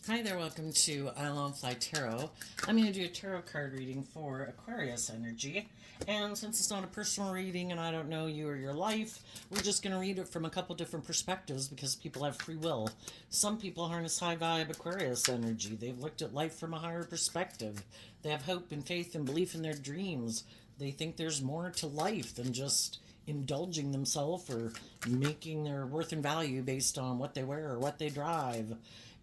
Hi there, welcome to Isle Fly Tarot. I'm going to do a tarot card reading for Aquarius energy. And since it's not a personal reading and I don't know you or your life, we're just going to read it from a couple different perspectives because people have free will. Some people harness high vibe Aquarius energy. They've looked at life from a higher perspective. They have hope and faith and belief in their dreams. They think there's more to life than just indulging themselves or making their worth and value based on what they wear or what they drive,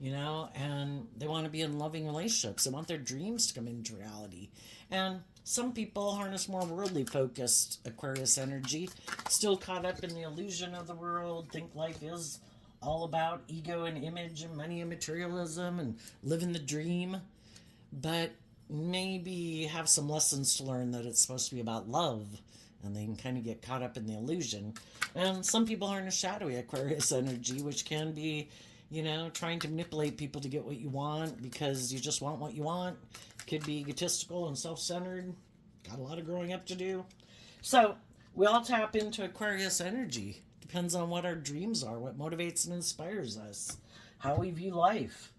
and they want to be in loving relationships. They want their dreams to come into reality. And some people harness more worldly focused Aquarius energy, still caught up in the illusion of the world, think life is all about ego and image and money and materialism and living the dream, but maybe have some lessons to learn that it's supposed to be about love, and they can kind of get caught up in the illusion. And some people harness shadowy Aquarius energy, which can be, trying to manipulate people to get what you want because you just want what you want. Could be egotistical and self-centered. Got a lot of growing up to do. So we all tap into Aquarius energy. Depends on what our dreams are, what motivates and inspires us, how we view life.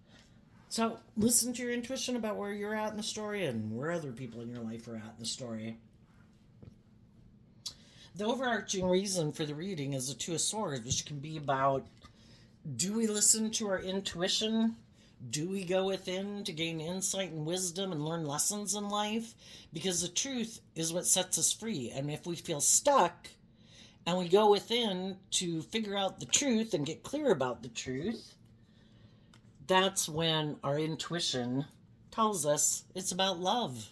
So listen to your intuition about where you're at in the story and where other people in your life are at in the story. The overarching reason for the reading is the Two of Swords, which can be about, do we listen to our intuition? Do we go within to gain insight and wisdom and learn lessons in life? Because the truth is what sets us free. And if we feel stuck and we go within to figure out the truth and get clear about the truth, that's when our intuition tells us it's about love.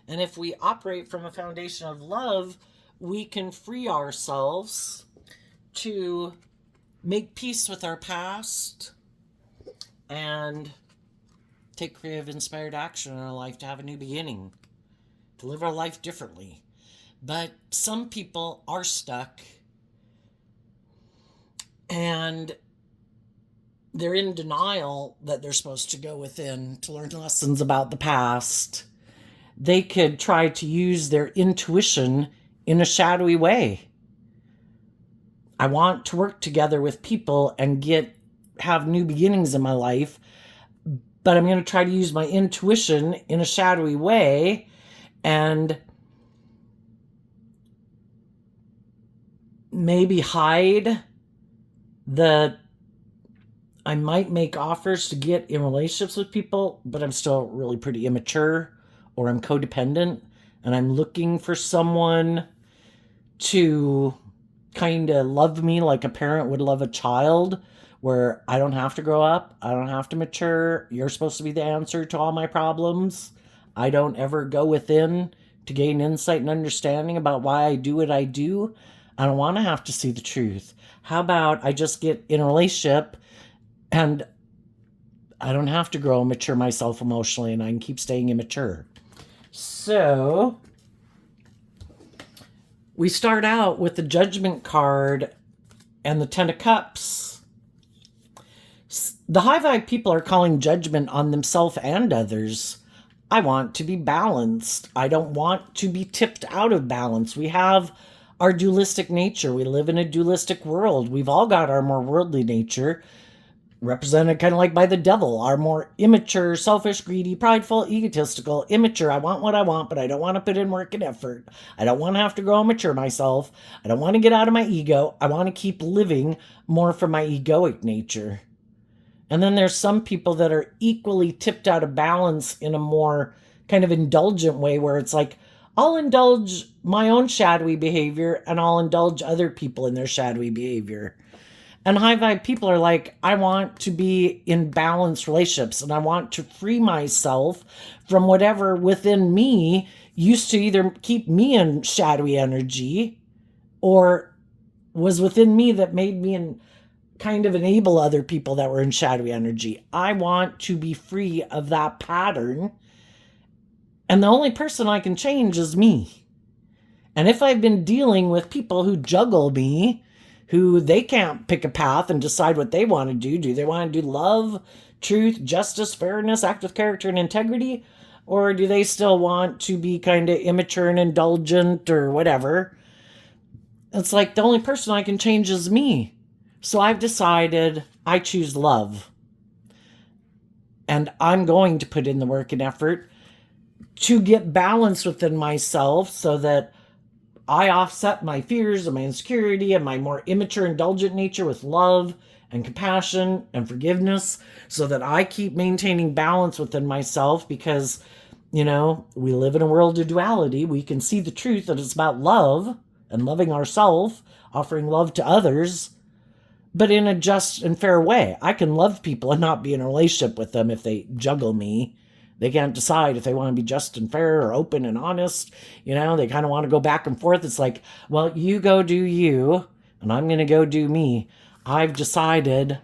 And if we operate from a foundation of love, we can free ourselves to make peace with our past and take creative, inspired action in our life to have a new beginning, to live our life differently. But some people are stuck and they're in denial that they're supposed to go within to learn lessons about the past. They could try to use their intuition in a shadowy way. I want to work together with people and have new beginnings in my life, but I'm going to try to use my intuition in a shadowy way and maybe hide I might make offers to get in relationships with people, but I'm still really pretty immature, or I'm codependent and I'm looking for someone to kind of love me like a parent would love a child, where I don't have to grow up, I don't have to mature, you're supposed to be the answer to all my problems. I don't ever go within to gain insight and understanding about why I do what I do. I don't want to have to see the truth. How about I just get in a relationship and I don't have to grow and mature myself emotionally, and I can keep staying immature. So we start out with the Judgment card and the Ten of Cups. The high vibe people are calling judgment on themselves and others. I want to be balanced. I don't want to be tipped out of balance. We have our dualistic nature. We live in a dualistic world. We've all got our more worldly nature, represented kind of like by the devil, our more immature, selfish, greedy, prideful, egotistical, immature. I want what I want, but I don't want to put in work and effort. I don't want to have to grow and mature myself. I don't want to get out of my ego. I want to keep living more from my egoic nature. And then there's some people that are equally tipped out of balance in a more kind of indulgent way, where it's like, I'll indulge my own shadowy behavior and I'll indulge other people in their shadowy behavior. And high vibe people are like, I want to be in balanced relationships and I want to free myself from whatever within me used to either keep me in shadowy energy or was within me that made me in kind of enable other people that were in shadowy energy. I want to be free of that pattern. And the only person I can change is me. And if I've been dealing with people who juggle me, who they can't pick a path and decide what they want to do they want to do love, truth, justice, fairness, act with character and integrity? Or do they still want to be kind of immature and indulgent or whatever? It's like the only person I can change is me. So I've decided I choose love. And I'm going to put in the work and effort to get balance within myself so that I offset my fears and my insecurity and my more immature, indulgent nature with love and compassion and forgiveness so that I keep maintaining balance within myself because, we live in a world of duality. We can see the truth that it's about love and loving ourselves, offering love to others, but in a just and fair way. I can love people and not be in a relationship with them if they juggle me. They can't decide if they want to be just and fair or open and honest. They kind of want to go back and forth. It's like, well, you go do you, and I'm going to go do me. I've decided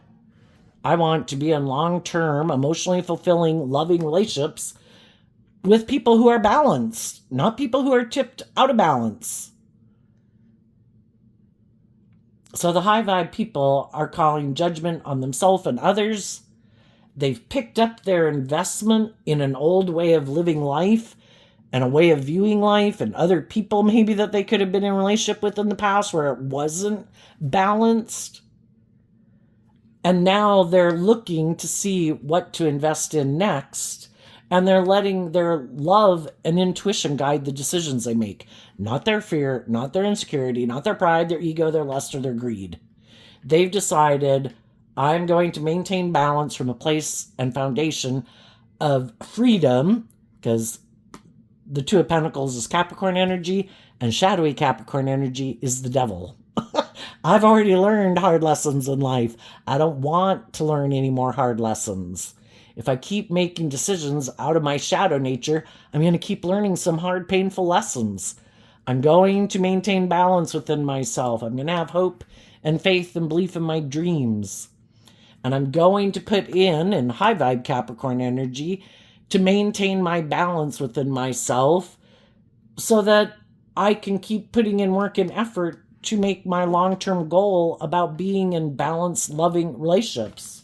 I want to be in long-term, emotionally fulfilling, loving relationships with people who are balanced, not people who are tipped out of balance. So the high vibe people are calling judgment on themselves and others. They've picked up their investment in an old way of living life and a way of viewing life and other people maybe that they could have been in a relationship with in the past where it wasn't balanced. And now they're looking to see what to invest in next. And they're letting their love and intuition guide the decisions they make. Not their fear, not their insecurity, not their pride, their ego, their lust, or their greed. They've decided, I'm going to maintain balance from a place and foundation of freedom, because the Two of Pentacles is Capricorn energy, and shadowy Capricorn energy is the devil. I've already learned hard lessons in life. I don't want to learn any more hard lessons. If I keep making decisions out of my shadow nature, I'm going to keep learning some hard, painful lessons. I'm going to maintain balance within myself. I'm going to have hope and faith and belief in my dreams. And I'm going to put in high vibe Capricorn energy to maintain my balance within myself so that I can keep putting in work and effort to make my long-term goal about being in balanced, loving relationships.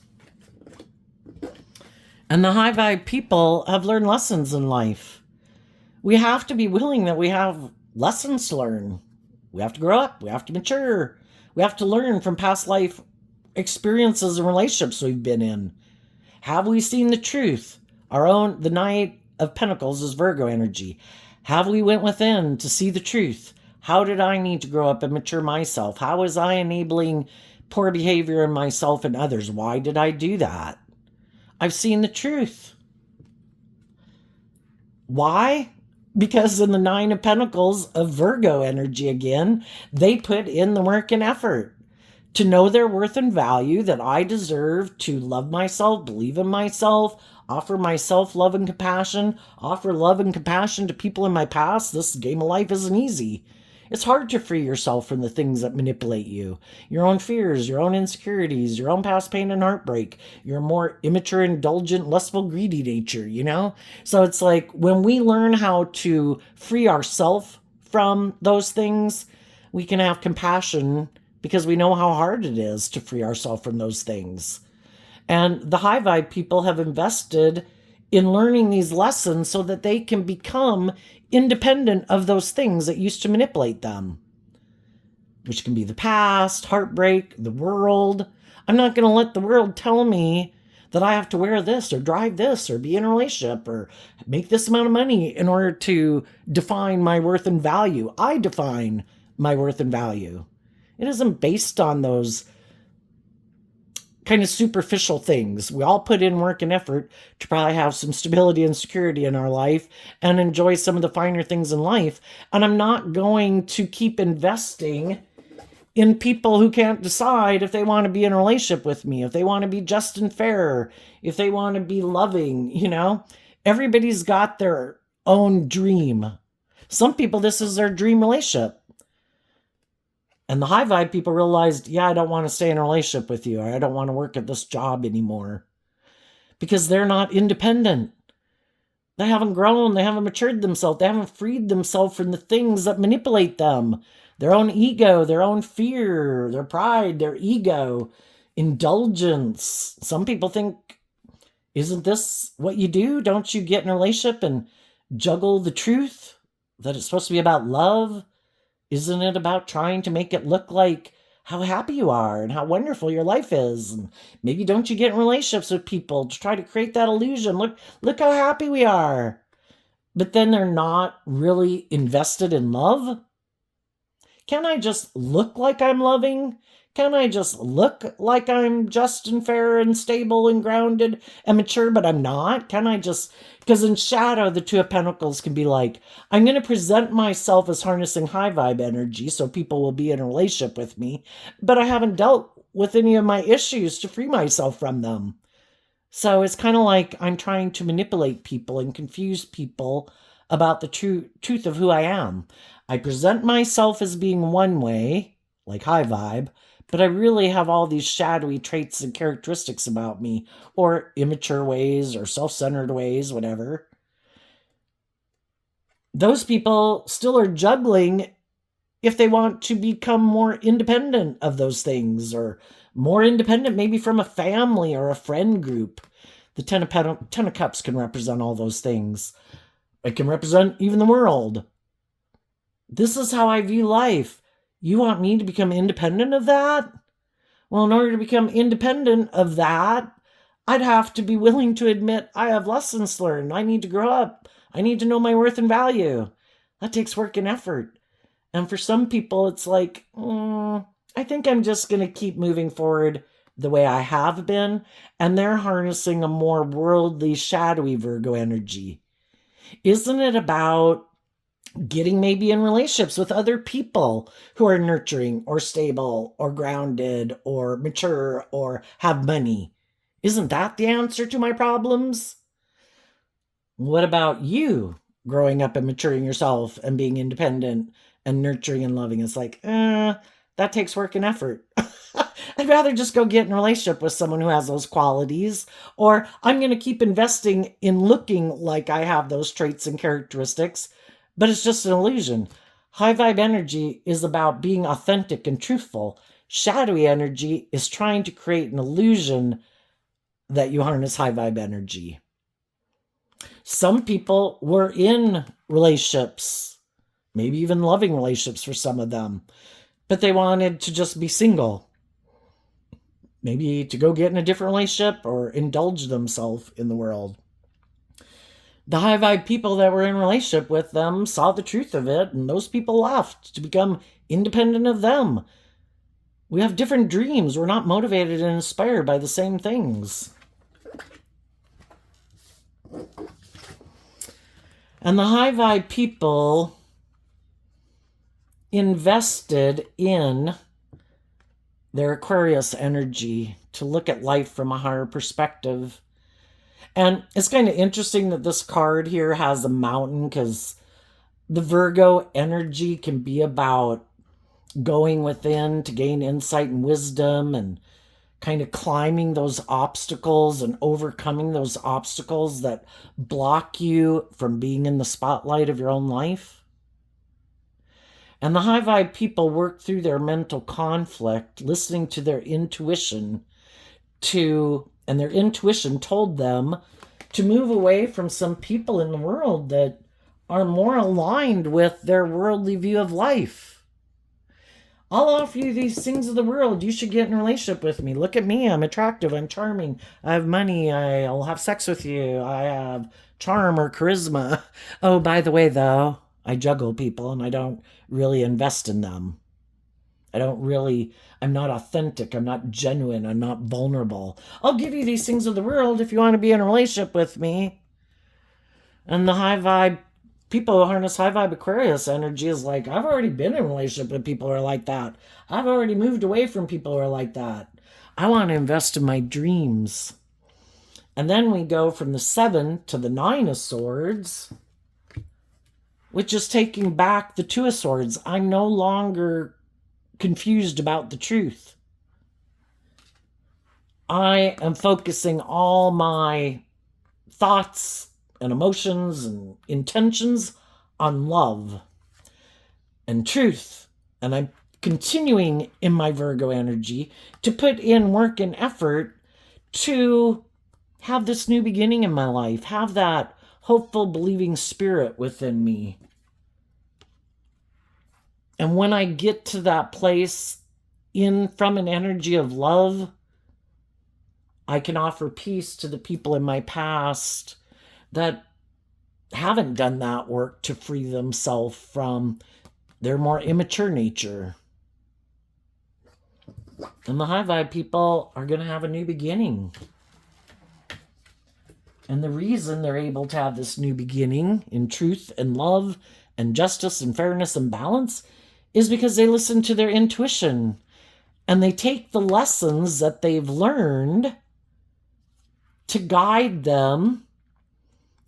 And the high vibe people have learned lessons in life. We have to be willing that we have lessons to learn. We have to grow up. We have to mature. We have to learn from past life experiences and relationships we've been in. Have we seen the truth? The Knight of Pentacles is Virgo energy. Have we went within to see the truth? How did I need to grow up and mature myself? How was I enabling poor behavior in myself and others? Why did I do that? I've seen the truth. Why? Because in the Nine of Pentacles of Virgo energy again, they put in the work and effort to know their worth and value, that I deserve to love myself, believe in myself, offer myself love and compassion, offer love and compassion to people in my past. This game of life isn't easy. It's hard to free yourself from the things that manipulate you. Your own fears, your own insecurities, your own past pain and heartbreak, your more immature, indulgent, lustful, greedy nature, So it's like when we learn how to free ourselves from those things, we can have compassion because we know how hard it is to free ourselves from those things. And the high vibe people have invested in learning these lessons so that they can become independent of those things that used to manipulate them, which can be the past, heartbreak, the world. I'm not going to let the world tell me that I have to wear this or drive this or be in a relationship or make this amount of money in order to define my worth and value. I define my worth and value. It isn't based on those kind of superficial things. We all put in work and effort to probably have some stability and security in our life and enjoy some of the finer things in life. And I'm not going to keep investing in people who can't decide if they want to be in a relationship with me, if they want to be just and fair, if they want to be loving, Everybody's got their own dream. Some people, this is their dream relationship. And the high vibe people realized, I don't want to stay in a relationship with you, or I don't want to work at this job anymore. Because they're not independent. They haven't grown, they haven't matured themselves, they haven't freed themselves from the things that manipulate them. Their own ego, their own fear, their pride, their ego, indulgence. Some people think, isn't this what you do? Don't you get in a relationship and juggle the truth? That it's supposed to be about love? Isn't it about trying to make it look like how happy you are and how wonderful your life is. And maybe don't you get in relationships with people to try to create that illusion. Look how happy we are. But then they're not really invested in love. Can I just look like I'm loving? Can I just look like I'm just and fair and stable and grounded and mature, but I'm not? Can I just, because in shadow, the Two of Pentacles can be like, I'm going to present myself as harnessing high vibe energy so people will be in a relationship with me, but I haven't dealt with any of my issues to free myself from them. So it's kind of like I'm trying to manipulate people and confuse people about the truth of who I am. I present myself as being one way, like high vibe, but I really have all these shadowy traits and characteristics about me, or immature ways, or self-centered ways, whatever. Those people still are juggling if they want to become more independent of those things, or more independent maybe from a family or a friend group. The Ten of Cups can represent all those things. It can represent even the world. This is how I view life. You want me to become independent of that? Well, in order to become independent of that, I'd have to be willing to admit I have lessons to learn. I need to grow up. I need to know my worth and value. That takes work and effort. And for some people, it's like, I think I'm just going to keep moving forward the way I have been. And they're harnessing a more worldly, shadowy Virgo energy. Isn't it about getting maybe in relationships with other people who are nurturing or stable or grounded or mature or have money? Isn't that the answer to my problems? What about you growing up and maturing yourself and being independent and nurturing and loving? It's like, that takes work and effort. I'd rather just go get in a relationship with someone who has those qualities, or I'm going to keep investing in looking like I have those traits and characteristics, but it's just an illusion. High vibe energy is about being authentic and truthful. Shadowy energy is trying to create an illusion that you harness high vibe energy. Some people were in relationships, maybe even loving relationships for some of them, but they wanted to just be single. Maybe to go get in a different relationship or indulge themselves in the world. The high vibe people that were in a relationship with them saw the truth of it, and those people left to become independent of them. We have different dreams. We're not motivated and inspired by the same things. And the high vibe people invested in their Aquarius energy to look at life from a higher perspective. And it's kind of interesting that this card here has a mountain, because the Virgo energy can be about going within to gain insight and wisdom and kind of climbing those obstacles and overcoming those obstacles that block you from being in the spotlight of your own life. And the high vibe people work through their mental conflict, listening to their intuition, and their intuition told them to move away from some people in the world that are more aligned with their worldly view of life. I'll offer you these things of the world. You should get in a relationship with me. Look at me. I'm attractive. I'm charming. I have money. I'll have sex with you. I have charm or charisma. Oh, by the way, though, I juggle people and I don't really invest in them. I'm not authentic. I'm not genuine. I'm not vulnerable. I'll give you these things of the world if you want to be in a relationship with me. And the high vibe people who harness high vibe Aquarius energy is like, I've already been in a relationship with people who are like that. I've already moved away from people who are like that. I want to invest in my dreams. And then we go from the 7 to the 9 of Swords, which is taking back the 2 of Swords. I'm no longer confused about the truth. I am focusing all my thoughts and emotions and intentions on love and truth. And I'm continuing in my Virgo energy to put in work and effort to have this new beginning in my life, have that hopeful, believing spirit within me. And when I get to that place from an energy of love, I can offer peace to the people in my past that haven't done that work to free themselves from their more immature nature. And the high vibe people are going to have a new beginning. And the reason they're able to have this new beginning in truth and love and justice and fairness and balance is because they listen to their intuition and they take the lessons that they've learned to guide them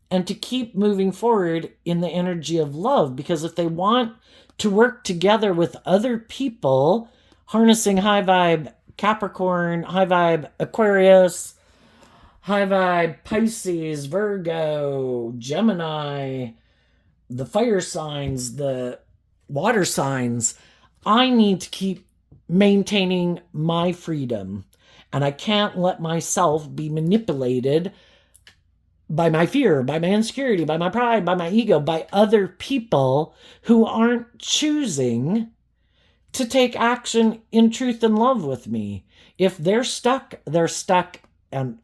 and to keep moving forward in the energy of love. Because if they want to work together with other people, harnessing high vibe Capricorn, high vibe Aquarius, high vibe Pisces, Virgo, Gemini, the fire signs, the water signs, I need to keep maintaining my freedom. And I can't let myself be manipulated by my fear, by my insecurity, by my pride, by my ego, by other people who aren't choosing to take action in truth and love with me. If they're stuck, they're stuck, and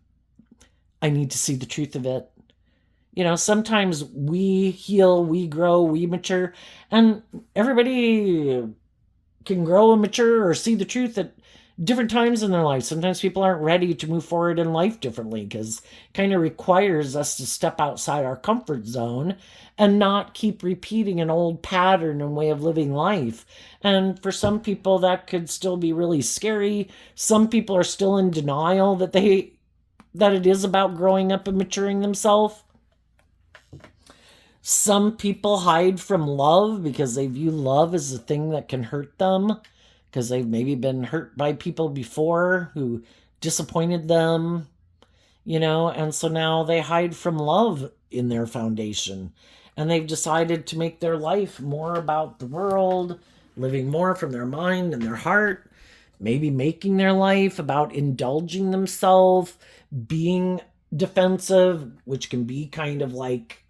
I need to see the truth of it. You know, sometimes we heal, we grow, we mature, and everybody can grow and mature or see the truth at different times in their life. Sometimes people aren't ready to move forward in life differently because it kind of requires us to step outside our comfort zone and not keep repeating an old pattern and way of living life. And for some people, that could still be really scary. Some people are still in denial that it is about growing up and maturing themselves. Some people hide from love because they view love as a thing that can hurt them, because they've maybe been hurt by people before who disappointed them, you know, and so now they hide from love in their foundation. And they've decided to make their life more about the world, living more from their mind and their heart, maybe making their life about indulging themselves, being defensive, which can be kind of like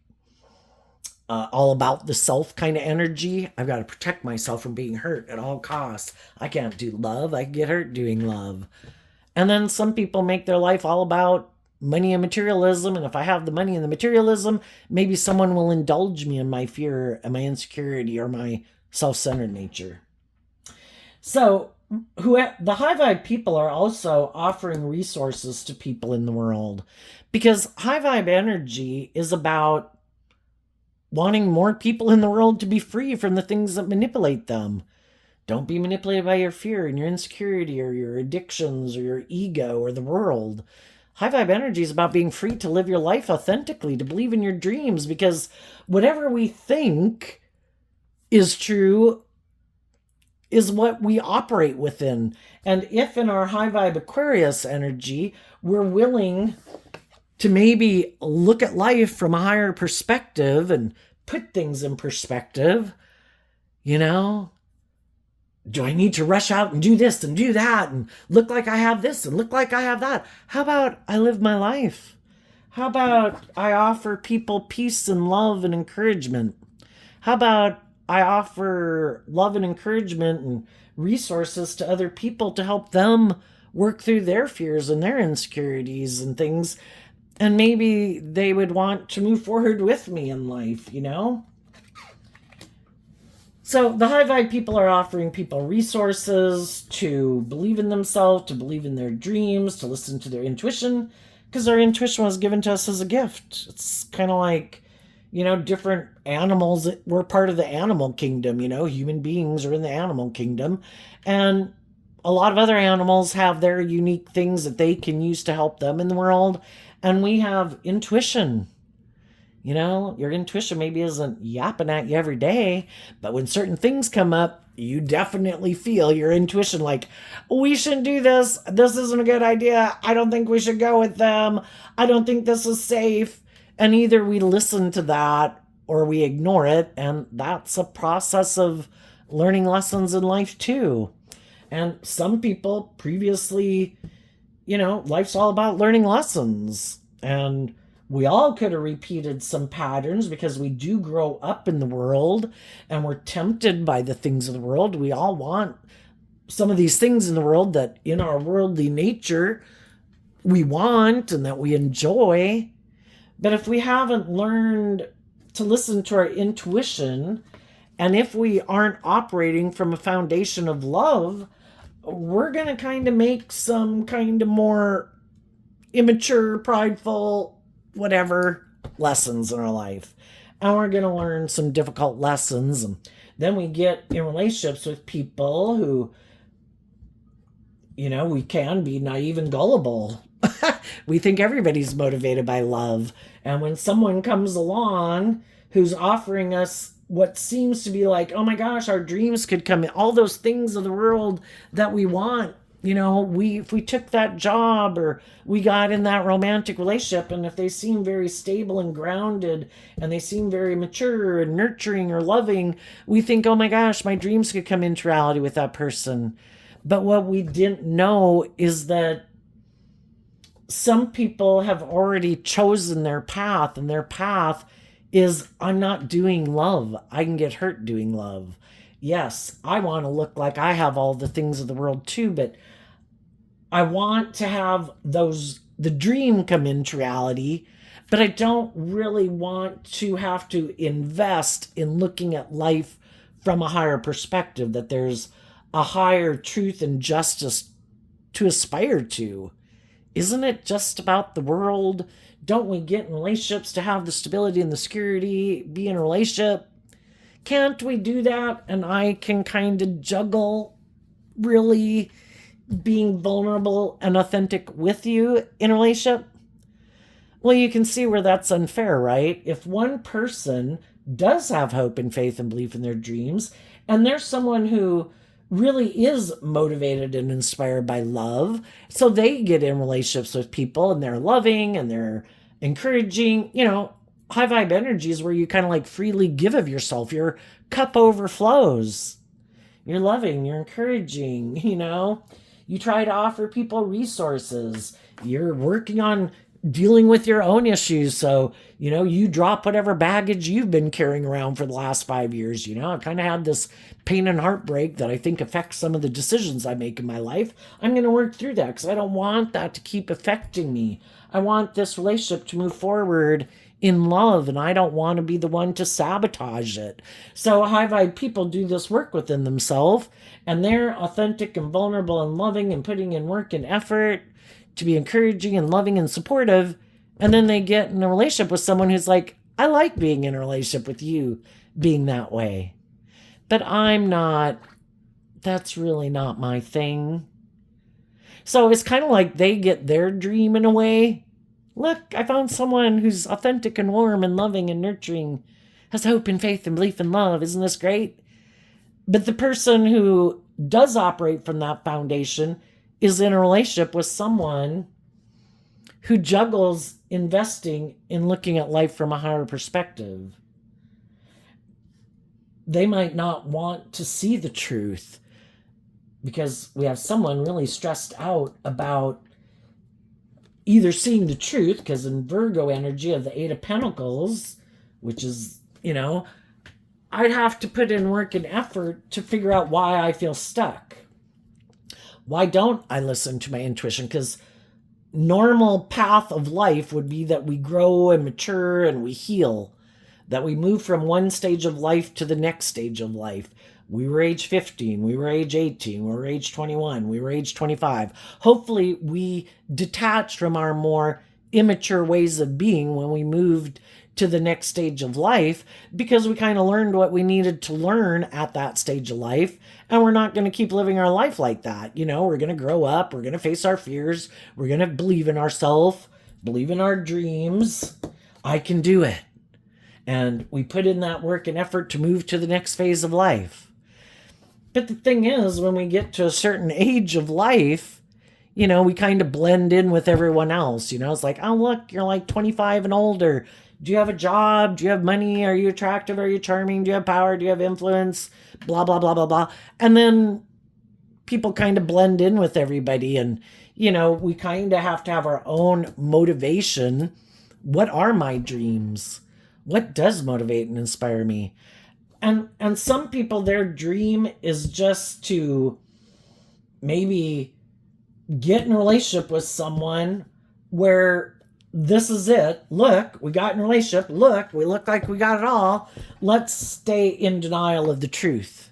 all about the self kind of energy. I've got to protect myself from being hurt at all costs. I can't do love. I get hurt doing love. And then some people make their life all about money and materialism. And if I have the money and the materialism, maybe someone will indulge me in my fear and my insecurity or my self-centered nature. So the high vibe people are also offering resources to people in the world, because high vibe energy is about wanting more people in the world to be free from the things that manipulate them. Don't be manipulated by your fear and your insecurity or your addictions or your ego or the world. High vibe energy is about being free to live your life authentically, to believe in your dreams, because whatever we think is true is what we operate within. And if in our high vibe Aquarius energy, we're willing to maybe look at life from a higher perspective and put things in perspective, you know, do I need to rush out and do this and do that and look like I have this and look like I have that? How about I live my life? How about I offer people peace and love and encouragement? How about I offer love and encouragement and resources to other people to help them work through their fears and their insecurities and things? And maybe they would want to move forward with me in life, you know? So the high vibe people are offering people resources to believe in themselves, to believe in their dreams, to listen to their intuition, because our intuition was given to us as a gift. It's kind of like, you know, different animals. We're part of the animal kingdom, you know, human beings are in the animal kingdom. And a lot of other animals have their unique things that they can use to help them in the world. And we have intuition. You know, your intuition maybe isn't yapping at you every day, but when certain things come up, you definitely feel your intuition like, we shouldn't do this. This isn't a good idea. I don't think we should go with them. I don't think this is safe. And either we listen to that or we ignore it. And that's a process of learning lessons in life too. And some people previously, you know, life's all about learning lessons. And we all could have repeated some patterns because we do grow up in the world and we're tempted by the things of the world. We all want some of these things in the world that in our worldly nature we want and that we enjoy. But if we haven't learned to listen to our intuition, and if we aren't operating from a foundation of love, we're going to kind of make some kind of more immature, prideful, whatever lessons in our life. And we're going to learn some difficult lessons. And then we get in relationships with people who, we can be naive and gullible. We think everybody's motivated by love. And when someone comes along who's offering us what seems to be like, oh my gosh, our dreams could come in, all those things of the world that we want, if we took that job or we got in that romantic relationship, and if they seem very stable and grounded and they seem very mature and nurturing or loving, we think, oh my gosh, my dreams could come into reality with that person. But what we didn't know is that some people have already chosen their path, and their path is, I'm not doing love. I can get hurt doing love. Yes, I want to look like I have all the things of the world too, but I want to have the dream come into reality, but I don't really want to have to invest in looking at life from a higher perspective, that there's a higher truth and justice to aspire to. Isn't it just about the world? Don't we get in relationships to have the stability and the security, be in a relationship? Can't we do that? And I can kind of juggle really being vulnerable and authentic with you in a relationship? Well, you can see where that's unfair, right? If one person does have hope and faith and belief in their dreams, and there's someone who really is motivated and inspired by love, so they get in relationships with people and they're loving and they're encouraging, high vibe energy is where you kind of like freely give of yourself. Your cup overflows. You're loving, you're encouraging, you try to offer people resources. You're working on dealing with your own issues. So, you drop whatever baggage you've been carrying around for the last 5 years. I kind of had this pain and heartbreak that I think affects some of the decisions I make in my life. I'm going to work through that because I don't want that to keep affecting me. I want this relationship to move forward in love, and I don't want to be the one to sabotage it. So high vibe people do this work within themselves, and they're authentic and vulnerable and loving and putting in work and effort to be encouraging and loving and supportive. And then they get in a relationship with someone who's like, I like being in a relationship with you being that way, but I'm not, that's really not my thing. So it's kind of like they get their dream in a way. Look, I found someone who's authentic and warm and loving and nurturing, has hope and faith and belief in love. Isn't this great? But the person who does operate from that foundation is in a relationship with someone who juggles investing in looking at life from a higher perspective. They might not want to see the truth because we have someone really stressed out about either seeing the truth, because in Virgo energy of the Eight of Pentacles, which is, I'd have to put in work and effort to figure out why I feel stuck. Why don't I listen to my intuition? Because normal path of life would be that we grow and mature and we heal, that we move from one stage of life to the next stage of life. We were age 15, we were age 18, we were age 21, we were age 25. Hopefully we detached from our more immature ways of being when we moved to the next stage of life, because we kind of learned what we needed to learn at that stage of life. And we're not going to keep living our life like that. We're going to grow up. We're going to face our fears. We're going to believe in ourselves, believe in our dreams. I can do it. And we put in that work and effort to move to the next phase of life. But the thing is, when we get to a certain age of life, we kind of blend in with everyone else. It's like, oh, look, you're like 25 and older. Do you have a job? Do you have money? Are you attractive? Are you charming? Do you have power? Do you have influence? Blah, blah, blah, blah, blah. And then people kind of blend in with everybody. And, we kind of have to have our own motivation. What are my dreams? What does motivate and inspire me? And some people, their dream is just to maybe get in a relationship with someone where this is it. Look, we got in a relationship. Look, we look like we got it all. Let's stay in denial of the truth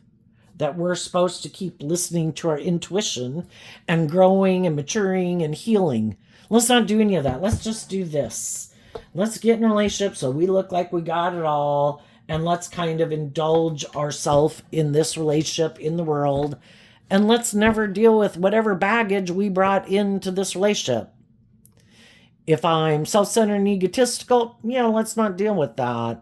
that we're supposed to keep listening to our intuition and growing and maturing and healing. Let's not do any of that. Let's just do this. Let's get in a relationship so we look like we got it all, and let's kind of indulge ourselves in this relationship, in the world, and let's never deal with whatever baggage we brought into this relationship. If I'm self-centered and egotistical, let's not deal with that.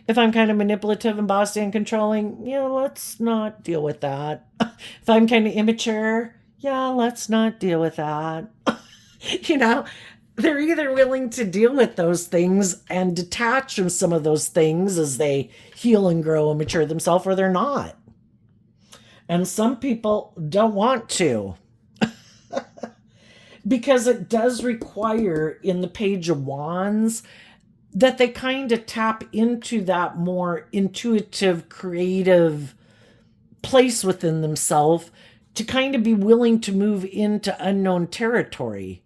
If I'm kind of manipulative and bossy and controlling, let's not deal with that. If I'm kind of immature, let's not deal with that. They're either willing to deal with those things and detach from some of those things as they heal and grow and mature themselves, or they're not. And some people don't want to. Because it does require in the Page of Wands that they kind of tap into that more intuitive, creative place within themselves to kind of be willing to move into unknown territory.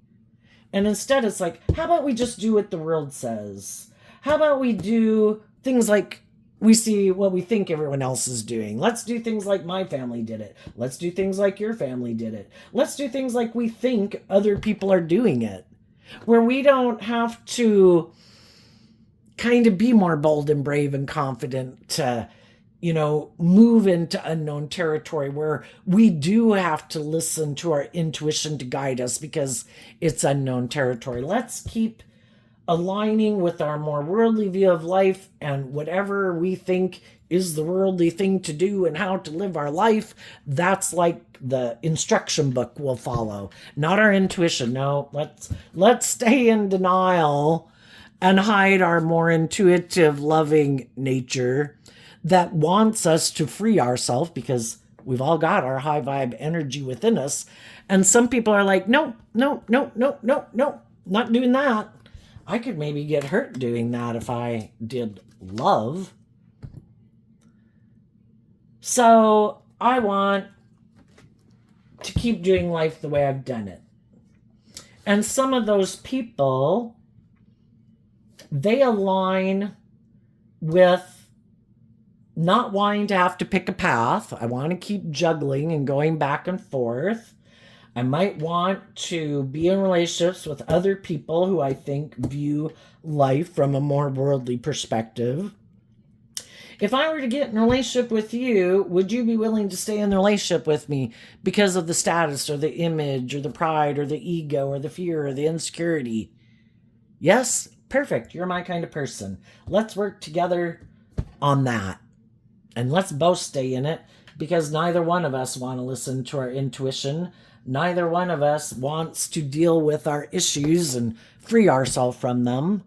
And instead it's like, how about we just do what the world says? How about we do things like we see what we think everyone else is doing? Let's do things like my family did it. Let's do things like your family did it. Let's do things like we think other people are doing it. Where we don't have to kind of be more bold and brave and confident to, move into unknown territory, where we do have to listen to our intuition to guide us because it's unknown territory. Let's keep aligning with our more worldly view of life, and whatever we think is the worldly thing to do and how to live our life, that's like the instruction book we'll follow, not our intuition. No, let's stay in denial and hide our more intuitive, loving nature that wants us to free ourselves, because we've all got our high vibe energy within us. And some people are like, no, not doing that. I could maybe get hurt doing that if I did love. So I want to keep doing life the way I've done it. And some of those people, they align with not wanting to have to pick a path. I want to keep juggling and going back and forth. I might want to be in relationships with other people who I think view life from a more worldly perspective. If I were to get in a relationship with you, would you be willing to stay in the relationship with me because of the status or the image or the pride or the ego or the fear or the insecurity? Yes? Perfect. You're my kind of person. Let's work together on that. And let's both stay in it, because neither one of us want to listen to our intuition. Neither one of us wants to deal with our issues and free ourselves from them.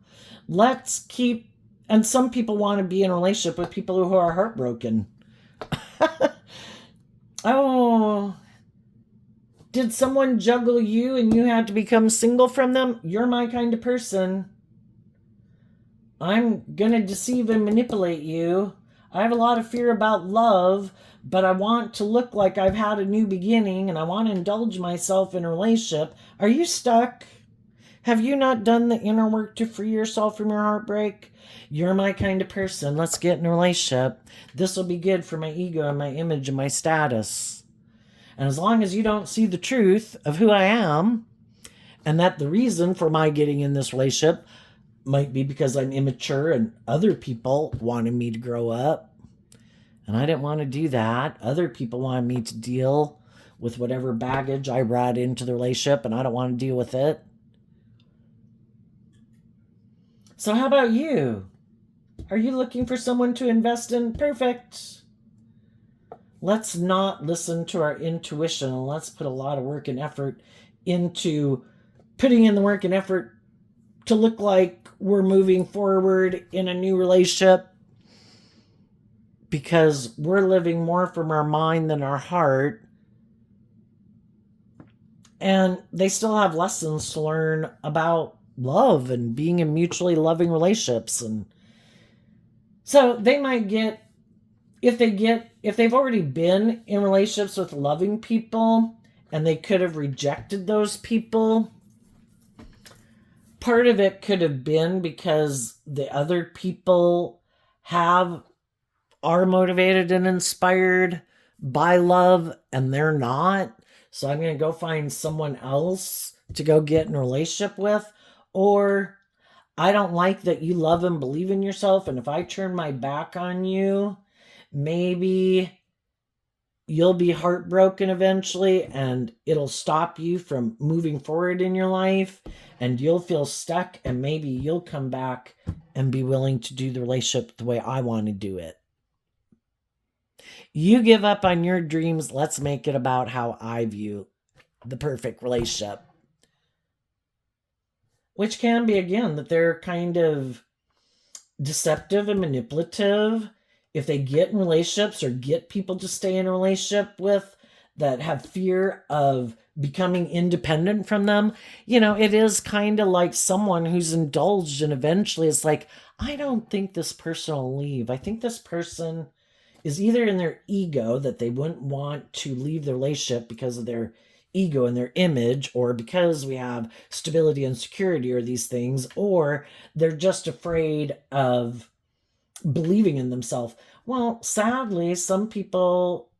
Let's keep, and some people want to be in a relationship with people who are heartbroken. Oh, did someone juggle you and you had to become single from them? You're my kind of person. I'm going to deceive and manipulate you. I have a lot of fear about love, but I want to look like I've had a new beginning, and I want to indulge myself in a relationship. Are you stuck? Have you not done the inner work to free yourself from your heartbreak? You're my kind of person. Let's get in a relationship. This will be good for my ego and my image and my status. And as long as you don't see the truth of who I am, and that the reason for my getting in this relationship might be because I'm immature and other people wanted me to grow up, and I didn't want to do that. Other people wanted me to deal with whatever baggage I brought into the relationship, and I don't want to deal with it. So how about you? Are you looking for someone to invest in? Perfect. Let's not listen to our intuition, and let's put a lot of work and effort into putting in the work and effort to look like we're moving forward in a new relationship, because we're living more from our mind than our heart. And they still have lessons to learn about love and being in mutually loving relationships. And so they might get, if they've already been in relationships with loving people and they could have rejected those people. Part of it could have been because the other people are motivated and inspired by love and they're not. So I'm going to go find someone else to go get in a relationship with. Or I don't like that you love and believe in yourself. And if I turn my back on you, maybe you'll be heartbroken eventually and it'll stop you from moving forward in your life and you'll feel stuck and maybe you'll come back and be willing to do the relationship the way I want to do it. You give up on your dreams. Let's make it about how I view the perfect relationship. Which can be, again, that they're kind of deceptive and manipulative. If they get in relationships or get people to stay in a relationship with that have fear of becoming independent from them, it is kind of like someone who's indulged and eventually it's like, I don't think this person will leave. I think this person is either in their ego that they wouldn't want to leave the relationship because of their ego and their image, or because we have stability and security or these things, or they're just afraid of believing in themselves. Well, sadly, some people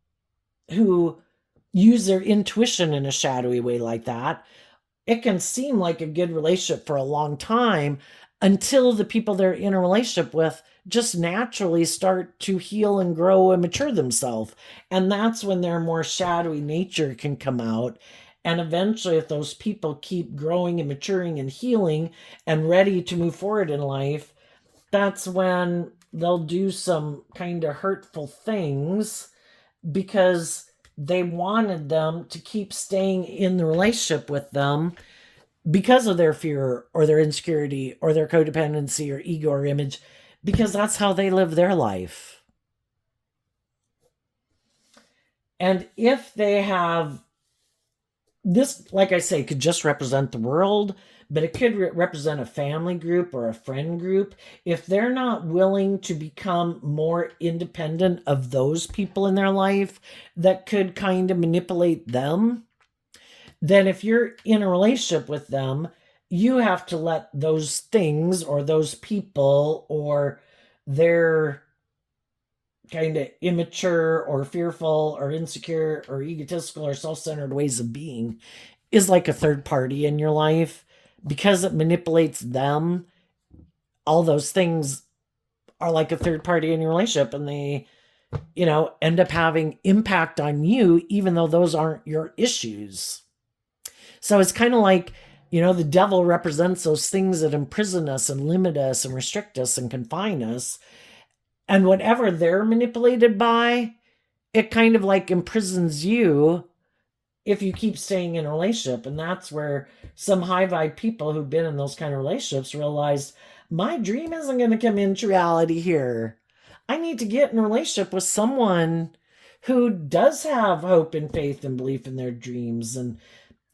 who use their intuition in a shadowy way like that, it can seem like a good relationship for a long time until the people they're in a relationship with just naturally start to heal and grow and mature themselves. And that's when their more shadowy nature can come out. And eventually, if those people keep growing and maturing and healing and ready to move forward in life, that's when they'll do some kind of hurtful things because they wanted them to keep staying in the relationship with them because of their fear or their insecurity or their codependency or ego or image, because that's how they live their life. And if they have this, like I say, could just represent the world, but it could represent a family group or a friend group. If they're not willing to become more independent of those people in their life that could kind of manipulate them, then if you're in a relationship with them, you have to let those things or those people or their kind of immature or fearful or insecure or egotistical or self-centered ways of being is like a third party in your life. Because it manipulates them, all those things are like a third party in your relationship, and they, end up having impact on you, even though those aren't your issues. So it's kind of like, the devil represents those things that imprison us and limit us and restrict us and confine us. And whatever they're manipulated by, it kind of like imprisons you if you keep staying in a relationship. And that's where some high vibe people who've been in those kind of relationships realize, my dream isn't going to come into reality here. I need to get in a relationship with someone who does have hope and faith and belief in their dreams and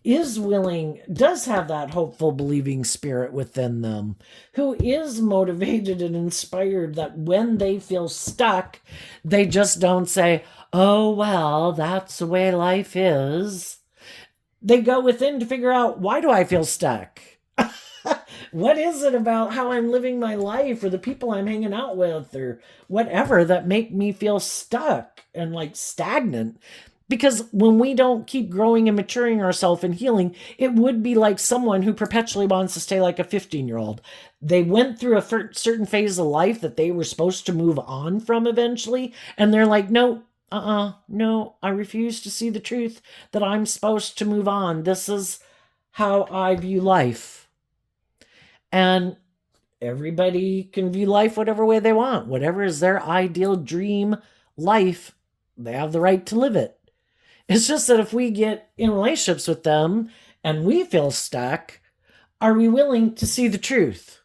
does have that hopeful, believing spirit within them, who is motivated and inspired, that when they feel stuck, they just don't say, oh, well, that's the way life is. They go within to figure out, why do I feel stuck? What is it about how I'm living my life or the people I'm hanging out with or whatever that make me feel stuck and like stagnant? Because when we don't keep growing and maturing ourselves and healing, it would be like someone who perpetually wants to stay like a 15-year-old. They went through a certain phase of life that they were supposed to move on from eventually, and they're like, no, I refuse to see the truth that I'm supposed to move on. This is how I view life. And everybody can view life whatever way they want. Whatever is their ideal dream life, they have the right to live it. It's just that if we get in relationships with them and we feel stuck, are we willing to see the truth?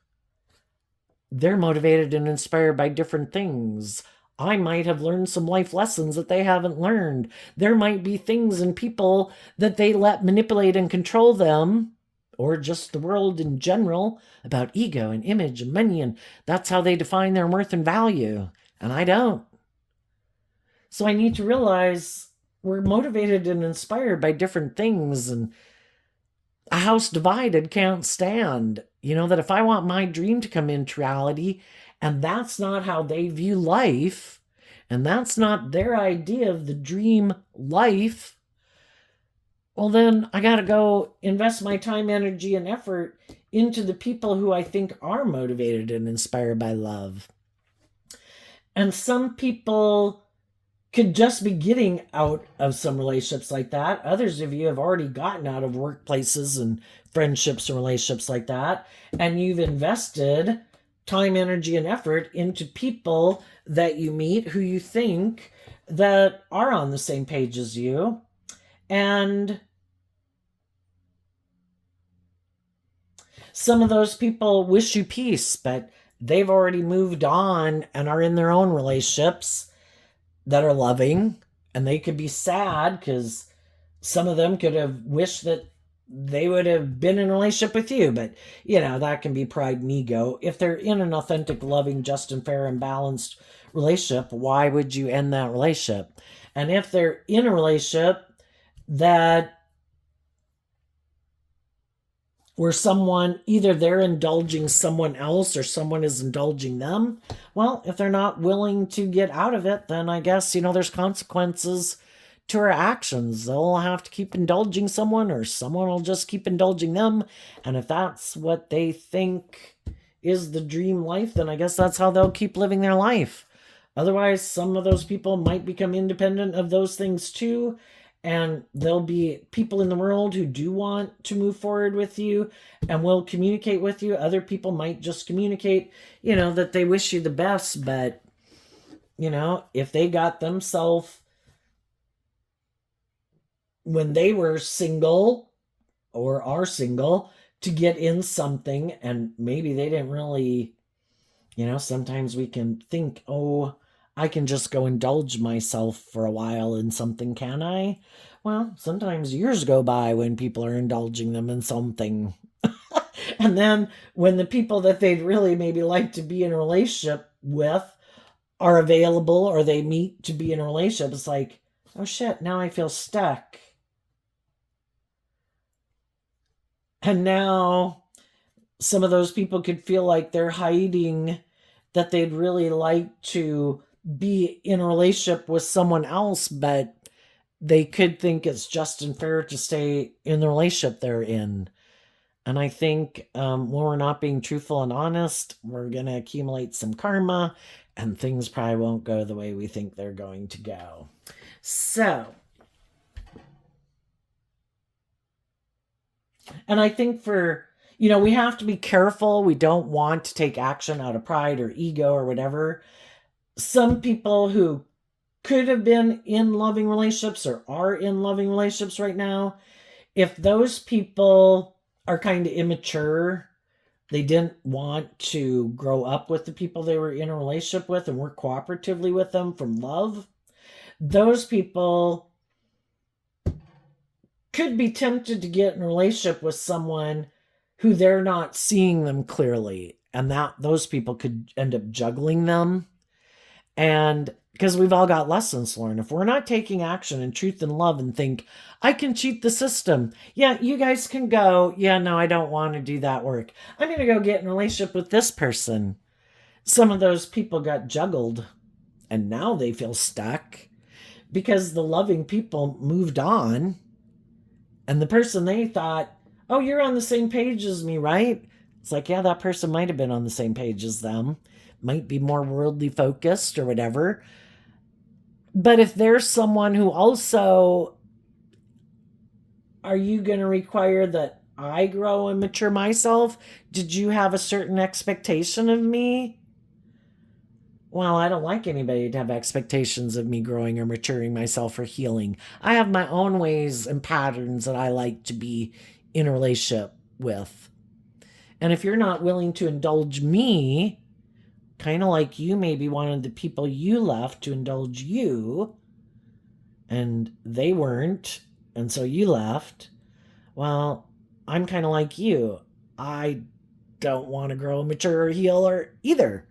They're motivated and inspired by different things. I might have learned some life lessons that they haven't learned. There might be things and people that they let manipulate and control them, or just the world in general, about ego and image and money, and that's how they define their worth and value. And I don't. So I need to realize we're motivated and inspired by different things, and a house divided can't stand. That if I want my dream to come into reality, and that's not how they view life, and that's not their idea of the dream life, well, then I got to go invest my time, energy, and effort into the people who I think are motivated and inspired by love. And some people could just be getting out of some relationships like that. Others of you have already gotten out of workplaces and friendships and relationships like that. And you've invested time, energy, and effort into people that you meet who you think that are on the same page as you. And some of those people wish you peace, but they've already moved on and are in their own relationships that are loving, and they could be sad because some of them could have wished that they would have been in a relationship with you, but that can be pride and ego. If they're in an authentic, loving, just and fair and balanced relationship, why would you end that relationship? And if they're in a relationship that where someone, either they're indulging someone else or someone is indulging them, well, if they're not willing to get out of it, then I guess, there's consequences to our actions. They'll have to keep indulging someone, or someone will just keep indulging them. And if that's what they think is the dream life, then I guess that's how they'll keep living their life. Otherwise, some of those people might become independent of those things too. And there'll be people in the world who do want to move forward with you and will communicate with you. Other people might just communicate, that they wish you the best. But, if they got themselves, when they were single or are single, to get in something, and maybe they didn't really, sometimes we can think, oh, I can just go indulge myself for a while in something, can I? Well, sometimes years go by when people are indulging them in something. And then when the people that they'd really maybe like to be in a relationship with are available, or they meet to be in a relationship, it's like, oh shit, now I feel stuck. And now some of those people could feel like they're hiding that they'd really like to be in a relationship with someone else, but they could think it's just and fair to stay in the relationship they're in. And I think when we're not being truthful and honest, we're going to accumulate some karma, and things probably won't go the way we think they're going to go. So, and I think we have to be careful. We don't want to take action out of pride or ego or whatever. Some people who could have been in loving relationships or are in loving relationships right now, if those people are kind of immature, they didn't want to grow up with the people they were in a relationship with and work cooperatively with them from love, those people could be tempted to get in a relationship with someone who they're not seeing them clearly, and that those people could end up juggling them. And because we've all got lessons learned. If we're not taking action in truth and love and think, I can cheat the system. Yeah, you guys can go. Yeah, no, I don't want to do that work. I'm going to go get in a relationship with this person. Some of those people got juggled, and now they feel stuck because the loving people moved on. And the person they thought, oh, you're on the same page as me, right? It's like, yeah, that person might have been on the same page as them. Might be more worldly focused or whatever. But if there's someone who also, are you going to require that I grow and mature myself? Did you have a certain expectation of me? Well, I don't like anybody to have expectations of me growing or maturing myself or healing. I have my own ways and patterns that I like to be in a relationship with. And if you're not willing to indulge me, kind of like you maybe wanted the people you left to indulge you, and they weren't, and so you left. Well, I'm kind of like you. I don't want to grow, mature, or heal or either.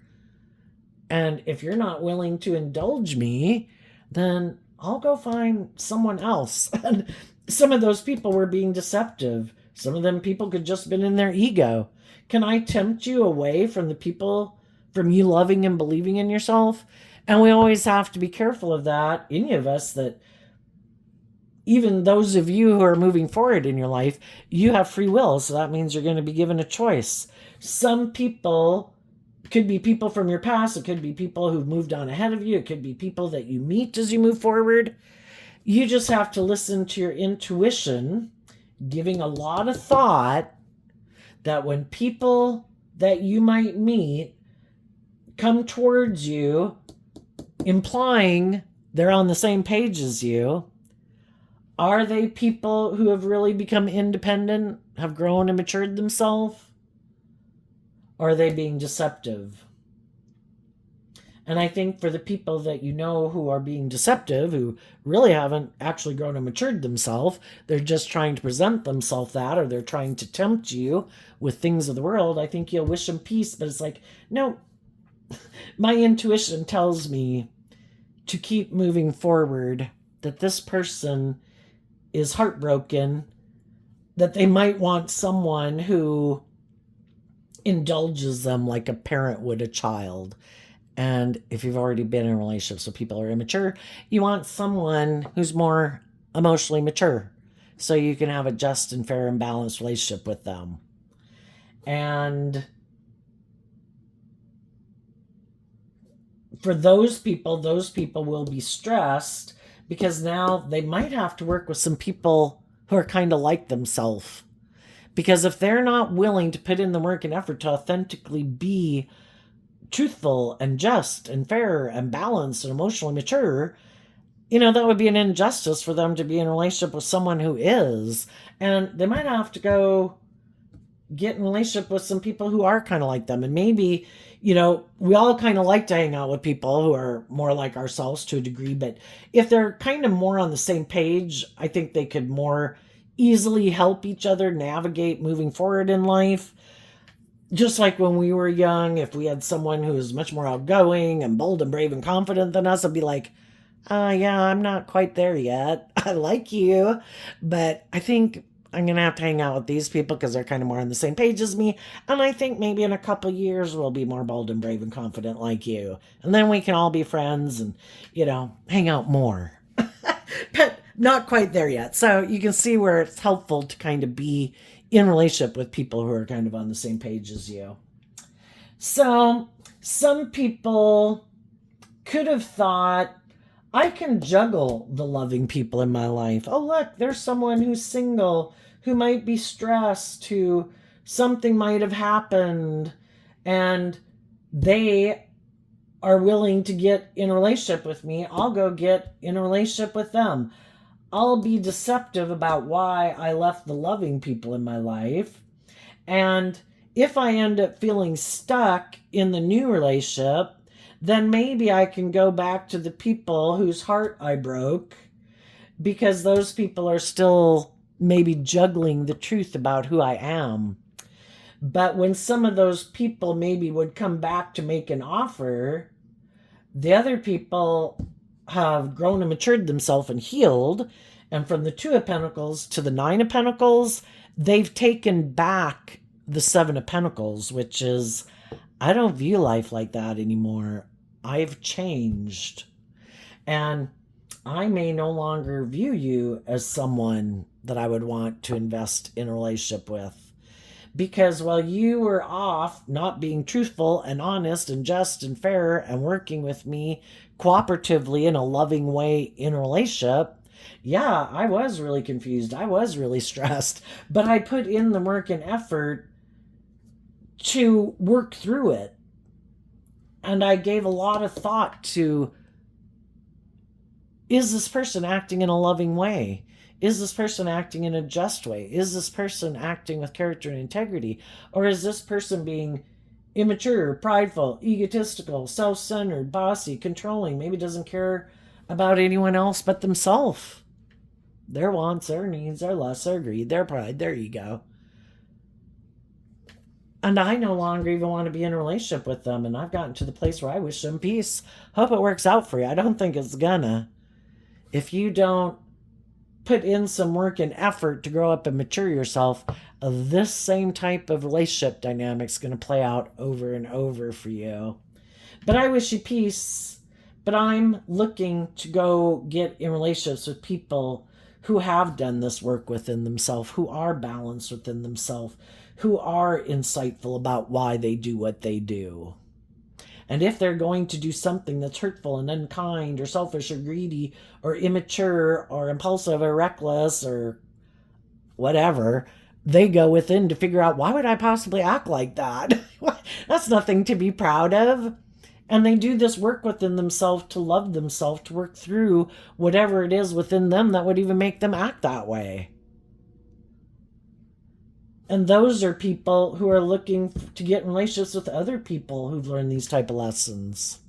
And if you're not willing to indulge me, then I'll go find someone else. And some of those people were being deceptive. Some of them people could just been in their ego. Can I tempt you away from the people, from you loving and believing in yourself? And we always have to be careful of that, any of us, that even those of you who are moving forward in your life, you have free will. So that means you're going to be given a choice. Some people could be people from your past. It could be people who've moved on ahead of you. It could be people that you meet as you move forward. You just have to listen to your intuition, giving a lot of thought that when people that you might meet come towards you, implying they're on the same page as you, are they people who have really become independent, have grown and matured themselves? Or are they being deceptive? And I think for the people that you know who are being deceptive, who really haven't actually grown and matured themselves, they're just trying to present themselves that, or they're trying to tempt you with things of the world, I think you'll wish them peace. But it's like, no, my intuition tells me to keep moving forward, that this person is heartbroken, that they might want someone who indulges them like a parent would a child. And if you've already been in relationships with people who are immature, you want someone who's more emotionally mature so you can have a just and fair and balanced relationship with them. And for those people will be stressed because now they might have to work with some people who are kind of like themselves. Because if they're not willing to put in the work and effort to authentically be truthful and just and fair and balanced and emotionally mature, that would be an injustice for them to be in a relationship with someone who is. And they might have to go get in a relationship with some people who are kind of like them. And maybe, we all kind of like to hang out with people who are more like ourselves to a degree. But if they're kind of more on the same page, I think they could more easily help each other navigate moving forward in life. Just like when we were young, if we had someone who was much more outgoing and bold and brave and confident than us, I'd be like, yeah, I'm not quite there yet. I like you, but I think I'm going to have to hang out with these people because they're kind of more on the same page as me. And I think maybe in a couple years we'll be more bold and brave and confident like you. And then we can all be friends and, hang out more. But not quite there yet. So you can see where it's helpful to kind of be in relationship with people who are kind of on the same page as you. So some people could have thought, I can juggle the loving people in my life. Oh, look, there's someone who's single, who might be stressed, who something might have happened, and they are willing to get in a relationship with me. I'll go get in a relationship with them. I'll be deceptive about why I left the loving people in my life. And if I end up feeling stuck in the new relationship, then maybe I can go back to the people whose heart I broke, because those people are still maybe juggling the truth about who I am. But when some of those people maybe would come back to make an offer, the other people have grown and matured themselves and healed. And from the 2 of Pentacles to the 9 of Pentacles, they've taken back the 7 of Pentacles, which is, I don't view life like that anymore. I've changed. And I may no longer view you as someone that I would want to invest in a relationship with. Because while you were off not being truthful and honest and just and fair and working with me cooperatively in a loving way in a relationship, yeah, I was really confused. I was really stressed. But I put in the work and effort to work through it. And I gave a lot of thought to, is this person acting in a loving way? Is this person acting in a just way? Is this person acting with character and integrity? Or is this person being immature, prideful, egotistical, self-centered, bossy, controlling, maybe doesn't care about anyone else but themselves? Their wants, their needs, their lusts, their greed, their pride, their ego. And I no longer even want to be in a relationship with them. And I've gotten to the place where I wish them peace. Hope it works out for you. I don't think it's gonna. if you don't put in some work and effort to grow up and mature yourself, this same type of relationship dynamic is going to play out over and over for you. But I wish you peace. But I'm looking to go get in relationships with people who have done this work within themselves, who are balanced within themselves, who are insightful about why they do what they do. And if they're going to do something that's hurtful and unkind or selfish or greedy or immature or impulsive or reckless or whatever, they go within to figure out, why would I possibly act like that? That's nothing to be proud of. And they do this work within themselves to love themselves, to work through whatever it is within them that would even make them act that way. And those are people who are looking to get in relationships with other people who've learned these type of lessons,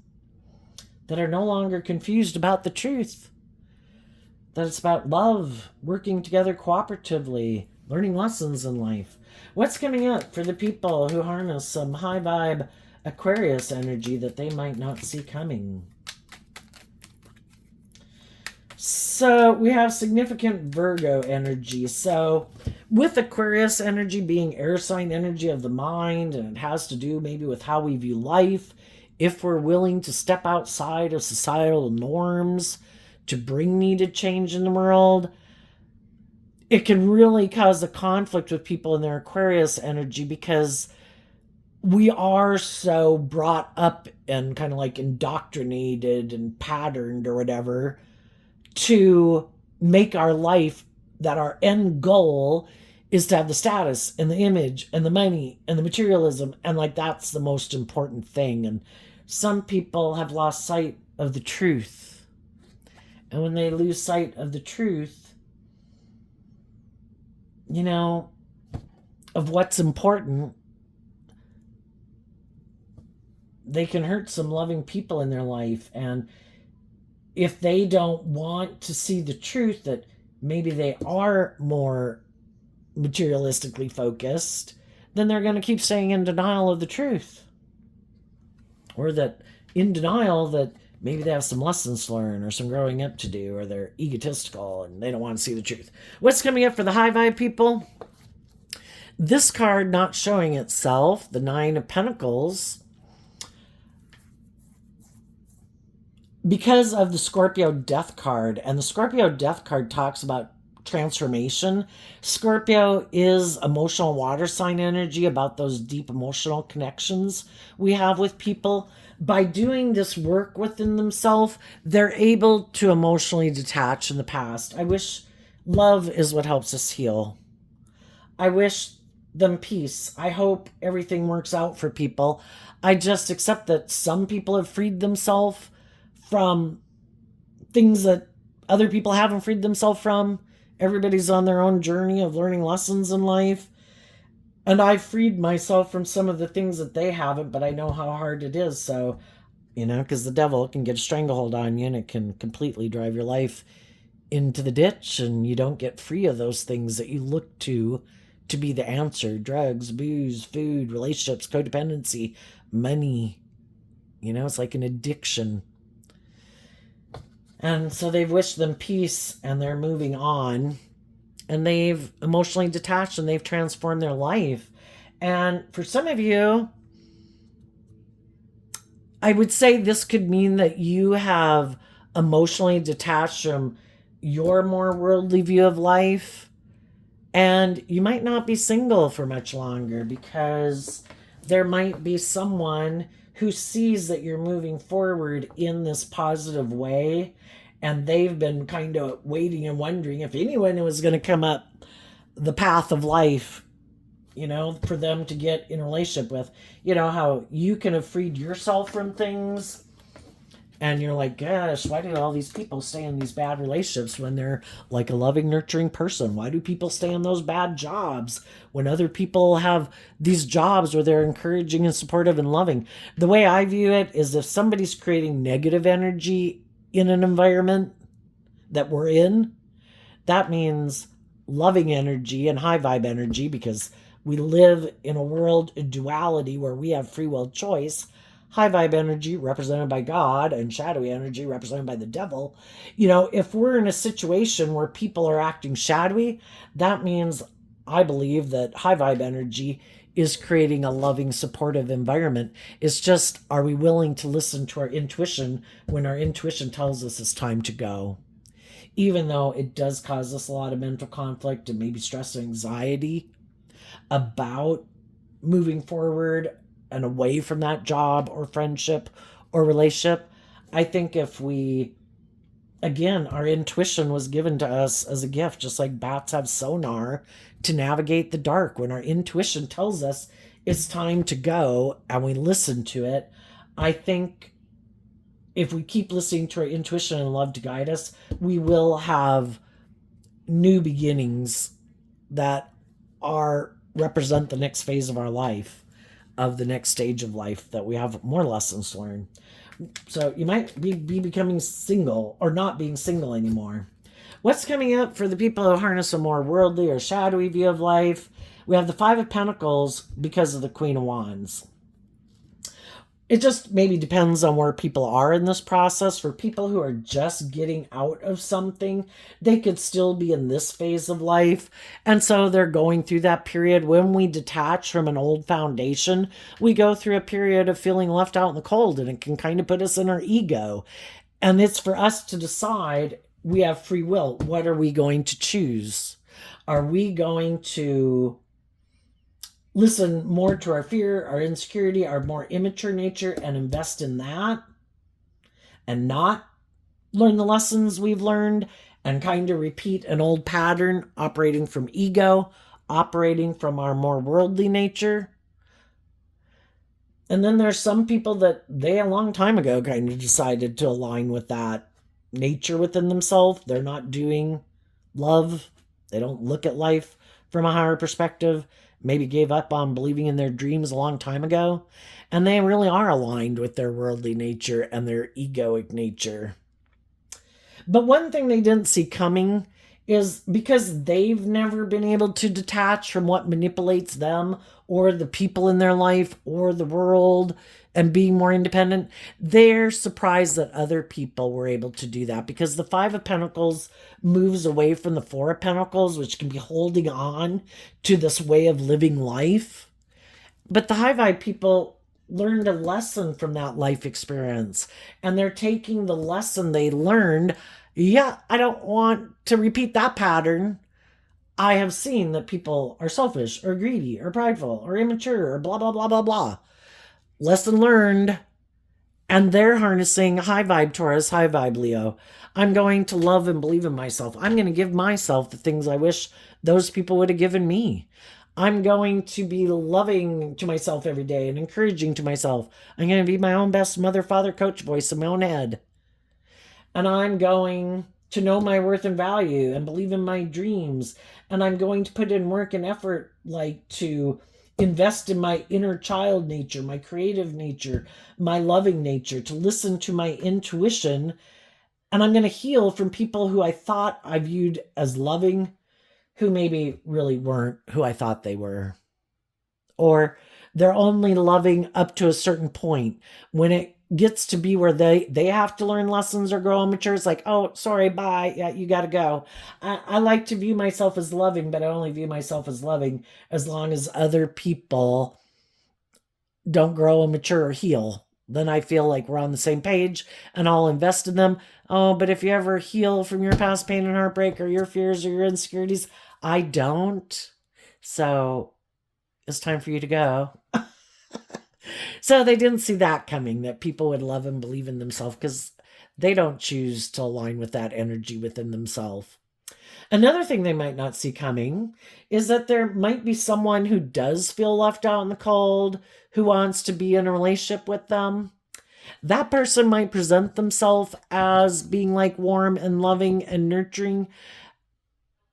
that are no longer confused about the truth, that it's about love, working together cooperatively, learning lessons in life. What's coming up for the people who harness some high vibe Aquarius energy that they might not see coming? So we have significant Virgo energy. So with Aquarius energy being air sign energy of the mind, and it has to do maybe with how we view life, if we're willing to step outside of societal norms to bring needed change in the world, it can really cause a conflict with people in their Aquarius energy, because we are so brought up and kind of like indoctrinated and patterned or whatever to make our life that our end goal is to have the status and the image and the money and the materialism, and like that's the most important thing. And some people have lost sight of the truth. And when they lose sight of the truth, you know, of what's important, they can hurt some loving people in their life. And if they don't want to see the truth that maybe they are more materialistically focused, then they're going to keep staying in denial of the truth. Or that in denial that maybe they have some lessons to learn or some growing up to do, or they're egotistical and they don't want to see the truth. What's coming up for the high vibe people? This card not showing itself, the Nine of Pentacles, because of the Scorpio Death card. And the Scorpio Death card talks about transformation. Scorpio is emotional water sign energy, about those deep emotional connections we have with people. By doing this work within themselves, they're able to emotionally detach in the past. I wish love is what helps us heal. I wish them peace. I hope everything works out for people. I just accept that some people have freed themselves from things that other people haven't freed themselves from. Everybody's on their own journey of learning lessons in life. And I've freed myself from some of the things that they haven't, but I know how hard it is. So, you know, because the devil can get a stranglehold on you and it can completely drive your life into the ditch, and you don't get free of those things that you look to be the answer. Drugs, booze, food, relationships, codependency, money. You know, it's like an addiction. And so they've wished them peace, and they're moving on, and they've emotionally detached, and they've transformed their life. And for some of you, I would say this could mean that you have emotionally detached from your more worldly view of life, and you might not be single for much longer, because there might be someone who sees that you're moving forward in this positive way, and they've been kind of waiting and wondering if anyone was going to come up the path of life, you know, for them to get in a relationship with. You know how you can have freed yourself from things, and you're like, gosh, why do all these people stay in these bad relationships when they're like a loving, nurturing person? Why do people stay in those bad jobs when other people have these jobs where they're encouraging and supportive and loving? The way I view it is, if somebody's creating negative energy in an environment that we're in, that means loving energy and high vibe energy, because we live in a world in duality where we have free will choice. high vibe energy represented by God and shadowy energy represented by the devil. If we're in a situation where people are acting shadowy, that means I believe that high vibe energy is creating a loving, supportive environment. It's just, are we willing to listen to our intuition when our intuition tells us it's time to go? Even though it does cause us a lot of mental conflict and maybe stress and anxiety about moving forward and away from that job or friendship or relationship. I think if we, again, our intuition was given to us as a gift, just like bats have sonar to navigate the dark. When our intuition tells us it's time to go and we listen to it, I think if we keep listening to our intuition and love to guide us, we will have new beginnings that are represent the next phase of our life, of the next stage of life, that we have more lessons to learn. So you might be becoming single or not being single anymore. What's coming up for the people who harness a more worldly or shadowy view of life? We have the Five of Pentacles because of the Queen of Wands. It just maybe depends on where people are in this process. For people who are just getting out of something, they could still be in this phase of life. And so they're going through that period. When we detach from an old foundation, we go through a period of feeling left out in the cold, and it can kind of put us in our ego. And it's for us to decide. We have free will. What are we going to choose? Are we going to listen more to our fear, our insecurity, our more immature nature, and invest in that, and not learn the lessons we've learned and kind of repeat an old pattern, operating from ego, operating from our more worldly nature? And then there's some people that they a long time ago kind of decided to align with that nature within themselves. They're not doing love. They don't look at life from a higher perspective. Maybe gave up on believing in their dreams a long time ago. And they really are aligned with their worldly nature and their egoic nature. But one thing they didn't see coming is because they've never been able to detach from what manipulates them or the people in their life or the world and being more independent, they're surprised that other people were able to do that, because the Five of Pentacles moves away from the Four of Pentacles, which can be holding on to this way of living life. But the high vibe people learned a lesson from that life experience, and they're taking the lesson they learned. Yeah, I don't want to repeat that pattern. I have seen that people are selfish or greedy or prideful or immature or blah, blah, blah, blah, blah. Lesson learned. And they're harnessing high vibe Taurus, high vibe Leo. I'm going to love and believe in myself. I'm going to give myself the things I wish those people would have given me. I'm going to be loving to myself every day and encouraging to myself. I'm going to be my own best mother, father, coach voice in my own head. And I'm going to know my worth and value and believe in my dreams. And I'm going to put in work and effort, like to invest in my inner child nature, my creative nature, my loving nature, to listen to my intuition. And I'm going to heal from people who I thought I viewed as loving, who maybe really weren't who I thought they were. Or they're only loving up to a certain point. When it gets to be where they have to learn lessons or grow and mature, it's like, oh, sorry, bye, yeah, you got to go. I like to view myself as loving, but I only view myself as loving as long as other people don't grow and mature or heal. Then I feel like we're on the same page and I'll invest in them. Oh, but if you ever heal from your past pain and heartbreak or your fears or your insecurities, I don't. So it's time for you to go. So they didn't see that coming, that people would love and believe in themselves, because they don't choose to align with that energy within themselves. Another thing they might not see coming is that there might be someone who does feel left out in the cold, who wants to be in a relationship with them. That person might present themselves as being like warm and loving and nurturing,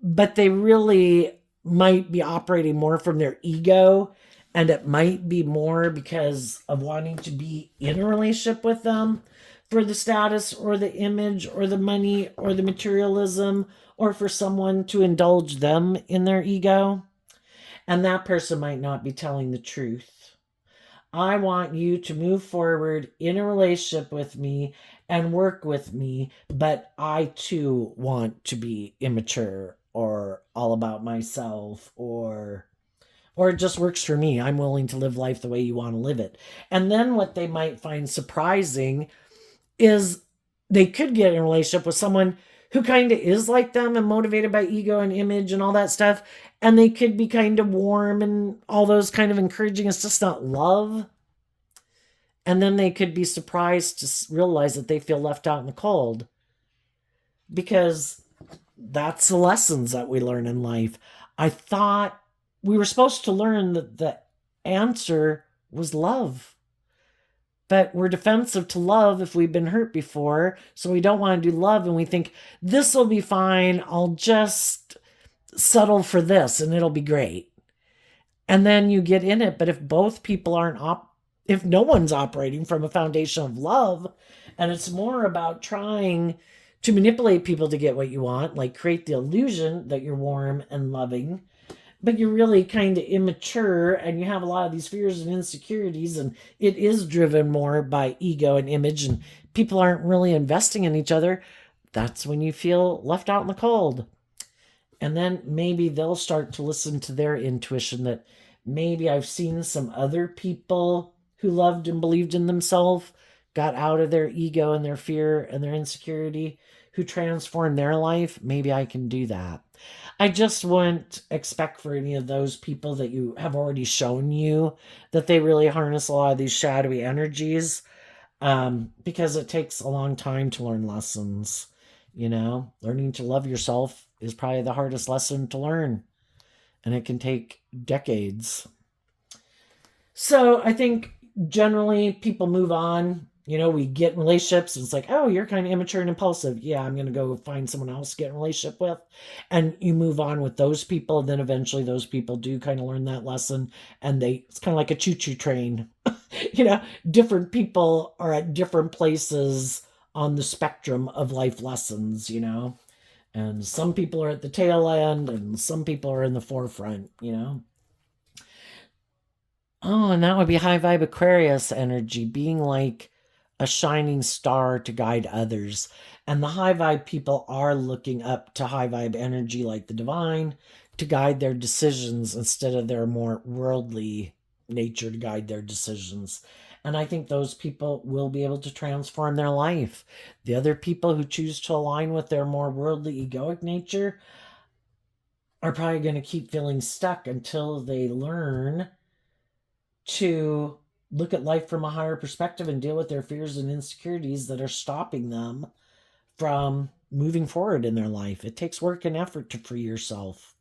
but they really might be operating more from their ego. And it might be more because of wanting to be in a relationship with them for the status or the image or the money or the materialism, or for someone to indulge them in their ego. And that person might not be telling the truth. I want you to move forward in a relationship with me and work with me, but I too want to be immature or all about myself, or it just works for me. I'm willing to live life the way you want to live it. And then what they might find surprising is they could get in a relationship with someone who kind of is like them and motivated by ego and image and all that stuff. And they could be kind of warm and all those kind of encouraging. It's just not love. And then they could be surprised to realize that they feel left out in the cold, because that's the lessons that we learn in life. I thought we were supposed to learn that the answer was love. But we're defensive to love if we've been hurt before. So we don't want to do love, and we think, this will be fine. I'll just settle for this and it'll be great. And then you get in it. But if both people aren't if no one's operating from a foundation of love, and it's more about trying to manipulate people to get what you want, like create the illusion that you're warm and loving, but you're really kind of immature and you have a lot of these fears and insecurities, and it is driven more by ego and image, and people aren't really investing in each other, that's when you feel left out in the cold. And then maybe they'll start to listen to their intuition that maybe I've seen some other people who loved and believed in themselves, got out of their ego and their fear and their insecurity, who transformed their life. Maybe I can do that. I just wouldn't expect for any of those people that you have already shown you that they really harness a lot of these shadowy energies, because it takes a long time to learn lessons. Learning to love yourself is probably the hardest lesson to learn, and it can take decades. So I think generally people move on. We get in relationships and it's like, oh, you're kind of immature and impulsive. Yeah, I'm going to go find someone else to get in a relationship with. And you move on with those people. And then eventually those people do kind of learn that lesson. And it's kind of like a choo-choo train. Different people are at different places on the spectrum of life lessons, And some people are at the tail end and some people are in the forefront, Oh, and that would be high vibe Aquarius energy, being like a shining star to guide others. And the high vibe people are looking up to high vibe energy like the divine to guide their decisions instead of their more worldly nature to guide their decisions. And I think those people will be able to transform their life. The other people who choose to align with their more worldly egoic nature are probably going to keep feeling stuck until they learn to look at life from a higher perspective and deal with their fears and insecurities that are stopping them from moving forward in their life. It takes work and effort to free yourself.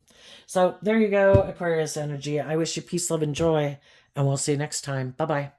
So there you go, Aquarius energy. I wish you peace, love, and joy, and we'll see you next time. Bye-bye.